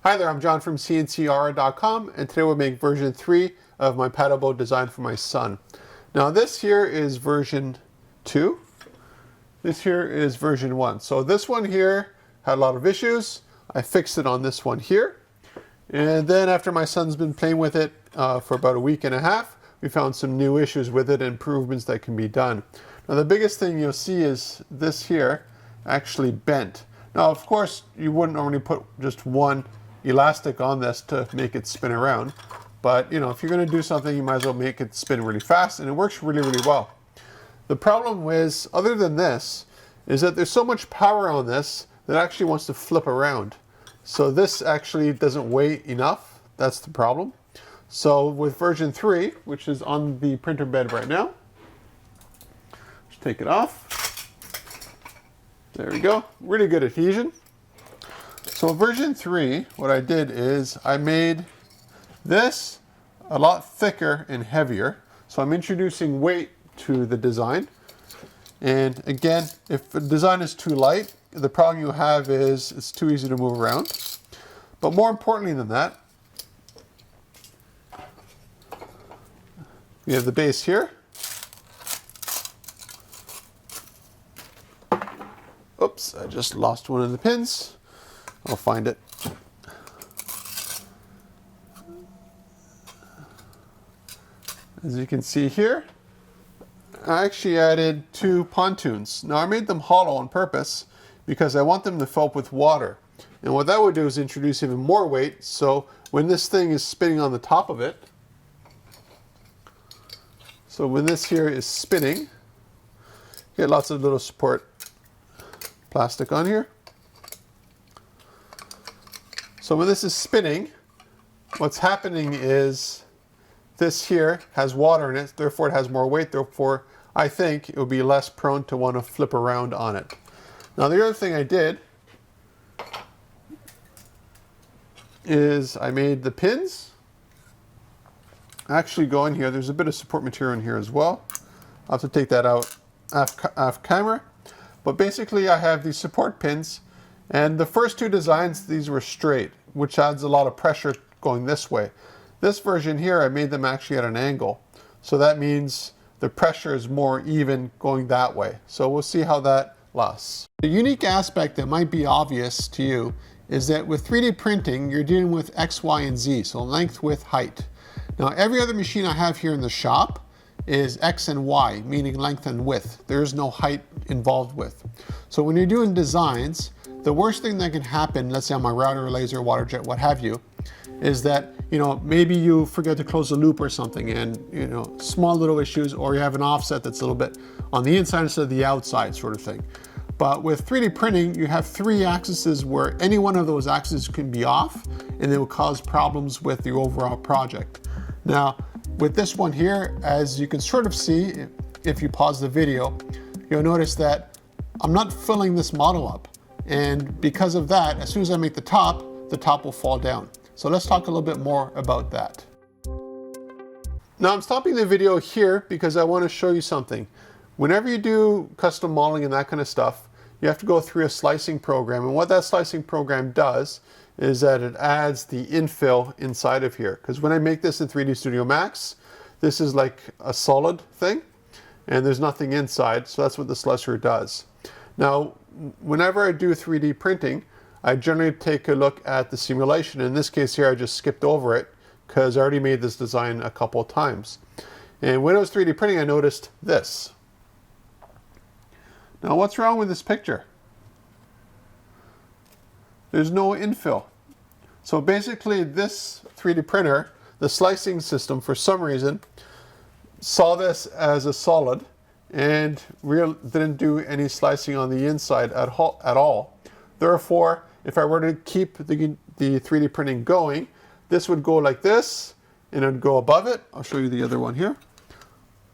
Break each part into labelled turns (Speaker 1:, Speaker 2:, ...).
Speaker 1: Hi there, I'm John from CNCKing.com, and today we'll make version 3 of my paddle boat designed for my son. Now this here is version 2. This here is version 1. So this one here had a lot of issues. I fixed it on this one here. And then after my son's been playing with it for about a week and a half, we found some new issues with it and improvements that can be done. Now the biggest thing you'll see is this here actually bent. Now of course you wouldn't normally put just one elastic on this to make it spin around, but you know, if you're going to do something, you might as well make it spin really fast, and it works really well. The problem is, other than this, is that there's so much power on this that it actually wants to flip around. So this actually doesn't weigh enough. That's the problem. So with version 3, which is on the printer bed right now, just take it off. There we go. Really good adhesion. So version 3, what I did is I made this a lot thicker and heavier. So I'm introducing weight to the design. And again, if the design is too light, the problem you have is it's too easy to move around. But more importantly than that, we have the base here. Oops, I just lost one of the pins. I'll find it. As you can see here, I actually added 2 pontoons. Now I made them hollow on purpose because I want them to fill up with water. And what that would do is introduce even more weight, so when this thing is spinning on the top of it, so when this here is spinning, you get lots of little support plastic on here. So when this is spinning, what's happening is this here has water in it, therefore it has more weight, therefore I think it will be less prone to want to flip around on it. Now the other thing I did is I made the pins actually go in here. There's a bit of support material in here as well. I'll have to take that out off camera. But basically I have these support pins, and the first 2 designs, these were straight, which adds a lot of pressure going this way. This version here, I made them actually at an angle. So that means the pressure is more even going that way. So we'll see how that lasts. The unique aspect that might be obvious to you is that with 3D printing, you're dealing with X, Y, and Z, so length, width, height. Now every other machine I have here in the shop is X and Y, meaning length and width. There's no height involved with. So when you're doing designs, the worst thing that can happen, let's say on my router, laser, water jet, what have you, is that, you know, maybe you forget to close a loop or something, and, you know, small little issues, or you have an offset that's a little bit on the inside instead of the outside sort of thing. But with 3D printing, you have 3 axes where any one of those axes can be off, and it will cause problems with the overall project. Now, with this one here, as you can sort of see, if you pause the video, you'll notice that I'm not filling this model up. And because of that, as soon as I make the top will fall down. So let's talk a little bit more about that. Now I'm stopping the video here because I want to show you something. Whenever you do custom modeling and that kind of stuff, you have to go through a slicing program. And what that slicing program does is that it adds the infill inside of here. Because when I make this in 3D Studio Max, this is like a solid thing, and there's nothing inside, so that's what the slicer does. Now, whenever I do 3D printing, I generally take a look at the simulation. In this case here, I just skipped over it because I already made this design a couple of times. And when I was 3D printing, I noticed this. Now, what's wrong with this picture? There's no infill. So basically this 3D printer, the slicing system, for some reason, saw this as a solid and didn't do any slicing on the inside at all. Therefore, if I were to keep the 3D printing going, this would go like this, and it would go above it. I'll show you the other one here.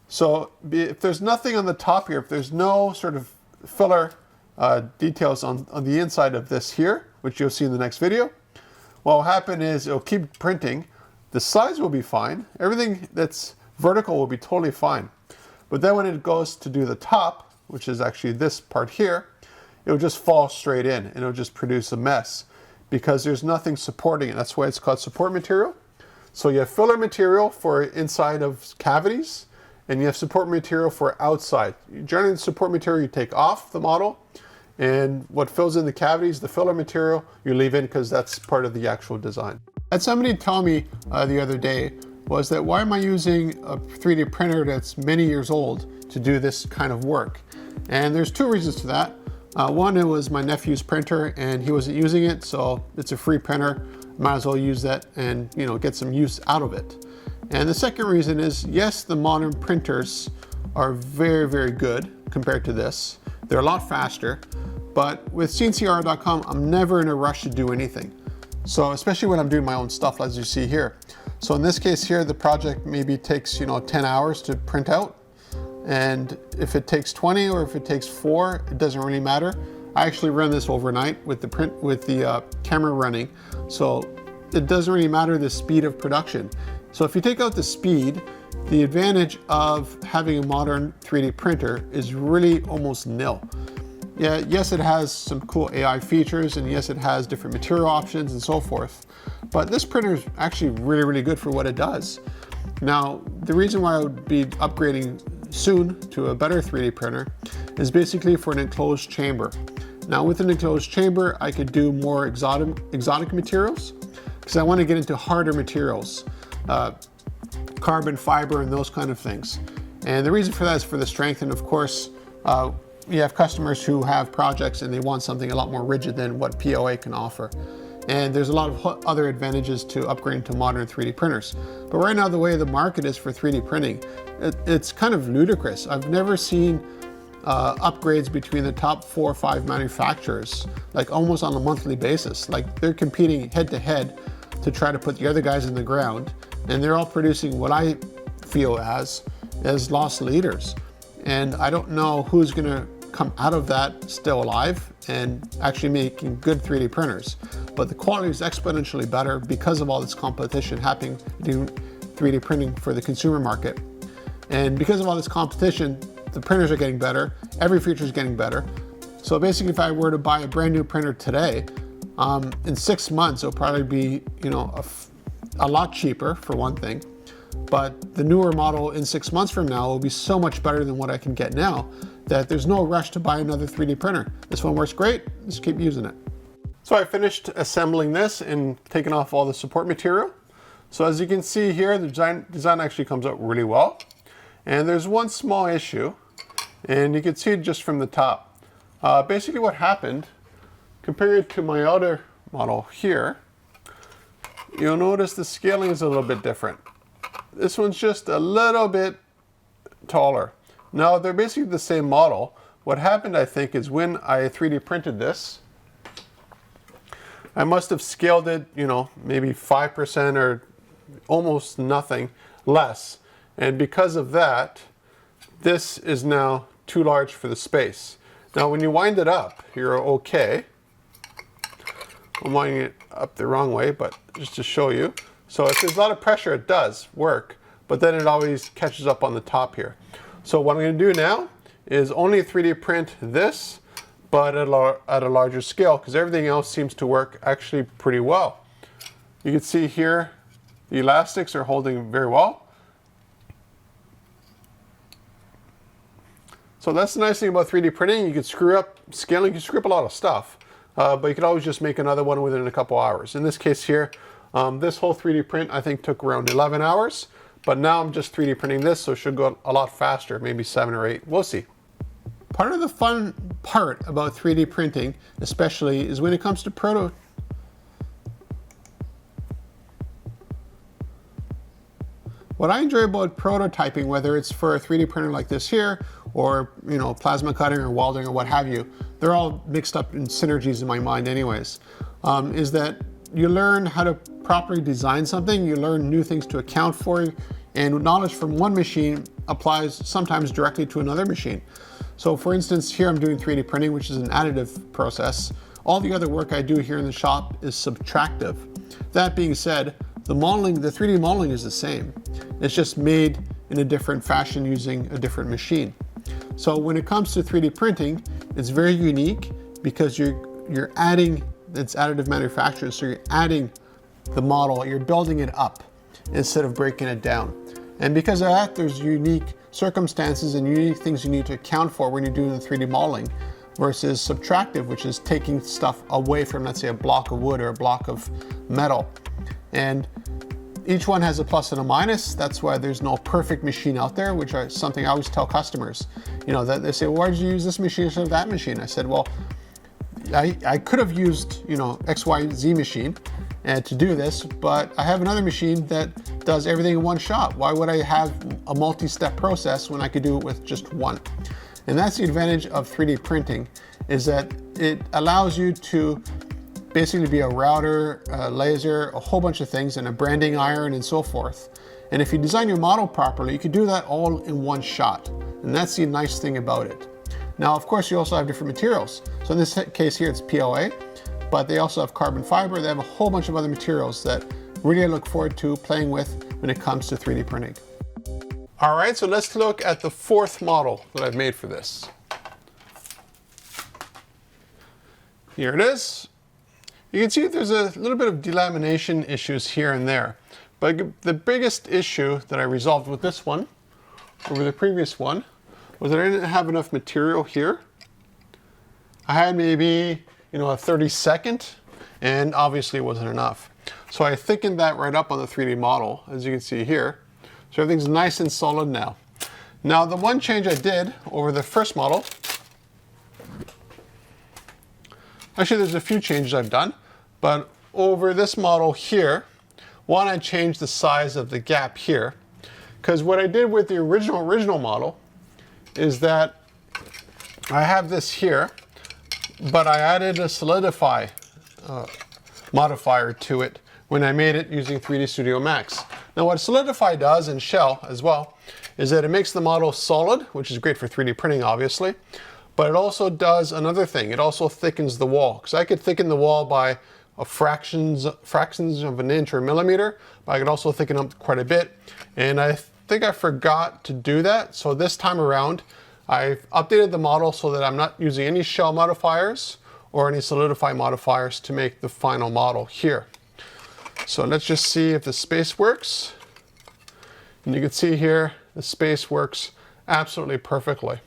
Speaker 1: So if there's nothing on the top here, if there's no sort of filler details on the inside of this here, which you'll see in the next video, what will happen is it'll keep printing. The size will be fine. Everything that's vertical will be totally fine. But then when it goes to do the top, which is actually this part here, it'll just fall straight in and it'll just produce a mess. because there's nothing supporting it. That's why it's called support material. So you have filler material for inside of cavities, and you have support material for outside. Generally, the support material you take off the model, and what fills in the cavities, the filler material, you leave in because that's part of the actual design. And somebody told me the other day was that why am I using a 3D printer that's many years old to do this kind of work? And there's two reasons to that. One, it was my nephew's printer and he wasn't using it, so it's a free printer. Might as well use that and get some use out of it. And the second reason is, yes, the modern printers are very, very good compared to this. They're a lot faster, but with CNCKing.com, I'm never in a rush to do anything. So especially when I'm doing my own stuff, as you see here. So in this case here, the project maybe takes 10 hours to print out. And if it takes 20 or if it takes 4, it doesn't really matter. I actually run this overnight with the camera running. So it doesn't really matter the speed of production. So if you take out the speed, the advantage of having a modern 3D printer is really almost nil. Yeah, yes, it has some cool AI features, and yes, it has different material options and so forth. But this printer is actually really, really good for what it does. Now, the reason why I would be upgrading soon to a better 3D printer is basically for an enclosed chamber. Now, with an enclosed chamber, I could do more exotic materials because I want to get into harder materials, carbon fiber and those kind of things. And the reason for that is for the strength, and of course, you have customers who have projects and they want something a lot more rigid than what POA can offer. And there's a lot of other advantages to upgrading to modern 3D printers. But right now, the way the market is for 3D printing, it's kind of ludicrous. I've never seen upgrades between the top 4 or 5 manufacturers, like almost on a monthly basis. Like they're competing head to head to try to put the other guys in the ground. And they're all producing what I feel as loss leaders. And I don't know who's gonna come out of that still alive and actually making good 3D printers. But the quality is exponentially better because of all this competition happening in 3D printing for the consumer market. And because of all this competition, the printers are getting better, every feature is getting better. So basically, if I were to buy a brand new printer today, in 6 months, it'll probably be a lot cheaper for one thing. But the newer model in 6 months from now will be so much better than what I can get now that there's no rush to buy another 3D printer. This one works great, just keep using it. So I finished assembling this and taking off all the support material. So as you can see here, the design actually comes out really well. And there's one small issue, and you can see it just from the top. Basically what happened, compared to my other model here, you'll notice the scaling is a little bit different. This one's just a little bit taller. Now they're basically the same model. What happened, I think, is when I 3D printed this, I must have scaled it, maybe 5% or almost nothing less. And because of that, this is now too large for the space. Now when you wind it up, you're okay. I'm winding it up the wrong way, but just to show you. So if there's a lot of pressure, it does work, but then it always catches up on the top here. So what I'm going to do now is only 3D print this, but at a larger scale, because everything else seems to work actually pretty well. You can see here, the elastics are holding very well. So that's the nice thing about 3D printing. You can screw up scaling, you can screw up a lot of stuff, but you can always just make another one within a couple hours. In this case here, this whole 3D print I think took around 11 hours, but now I'm just 3D printing this, so it should go a lot faster, maybe 7 or 8, we'll see. Part of the fun part about 3D printing, especially, is when it comes to What I enjoy about prototyping, whether it's for a 3D printer like this here, or plasma cutting or welding or what have you, they're all mixed up in synergies in my mind anyways, is that you learn how to properly design something, you learn new things to account for, and knowledge from one machine applies sometimes directly to another machine. So for instance, here I'm doing 3D printing, which is an additive process. All the other work I do here in the shop is subtractive. That being said, the 3D modeling is the same. It's just made in a different fashion using a different machine. So when it comes to 3D printing, it's very unique because you're adding it's additive manufacturing, so you're adding the model, you're building it up instead of breaking it down. And because of that, there's unique circumstances and unique things you need to account for when you're doing the 3D modeling versus subtractive, which is taking stuff away from, let's say, a block of wood or a block of metal. And each one has a plus and a minus. That's why there's no perfect machine out there, which is something I always tell customers. You know, that they say, well, why did you use this machine instead of that machine? I said, well, I could have used, you know, XYZ machine to do this, but I have another machine that does everything in one shot. Why would I have a multi-step process when I could do it with just one? And that's the advantage of 3D printing, is that it allows you to basically be a router, a laser, a whole bunch of things, and a branding iron and so forth. And if you design your model properly, you can do that all in one shot. And that's the nice thing about it. Now, of course, you also have different materials. So in this case here, it's PLA, but they also have carbon fiber. They have a whole bunch of other materials that really I look forward to playing with when it comes to 3D printing. All right, so let's look at the fourth model that I've made for this. Here it is. You can see there's a little bit of delamination issues here and there. But the biggest issue that I resolved with this one over the previous one was that I didn't have enough material here. I had maybe, you know, a 32nd, and obviously it wasn't enough. So I thickened that right up on the 3D model, as you can see here. So everything's nice and solid now. Now the one change I did over the first model, actually there's a few changes I've done, but over this model here, one, I changed the size of the gap here, because what I did with the original model is that I have this here, but I added a solidify modifier to it when I made it using 3D Studio Max. Now what solidify does, and shell as well, is that it makes the model solid, which is great for 3D printing obviously, but it also does another thing. It also thickens the wall, because I could thicken the wall by fractions of an inch or a millimeter, but I could also thicken up quite a bit. And I think I forgot to do that. So this time around, I've updated the model so that I'm not using any shell modifiers or any solidify modifiers to make the final model here. So let's just see if the space works. And you can see here, the space works absolutely perfectly.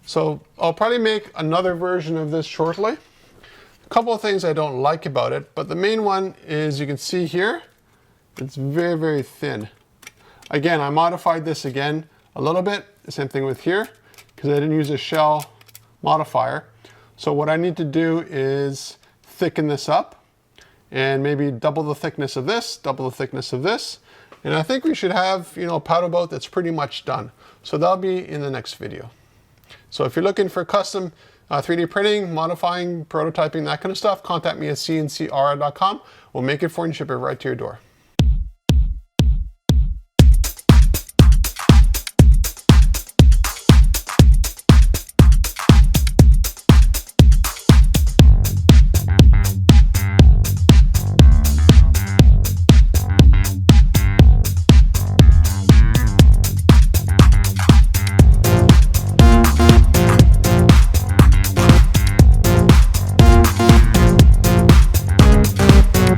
Speaker 1: So I'll probably make another version of this shortly. A couple of things I don't like about it, but the main one is you can see here, it's very, very thin. Again, I modified this again a little bit, the same thing with here, because I didn't use a shell modifier. So what I need to do is thicken this up and maybe double the thickness of this, double the thickness of this. And I think we should have, you know, a powder boat that's pretty much done. So that'll be in the next video. So if you're looking for custom 3D printing, modifying, prototyping, that kind of stuff, contact me at CNCKing.com. We'll make it for you and ship it right to your door.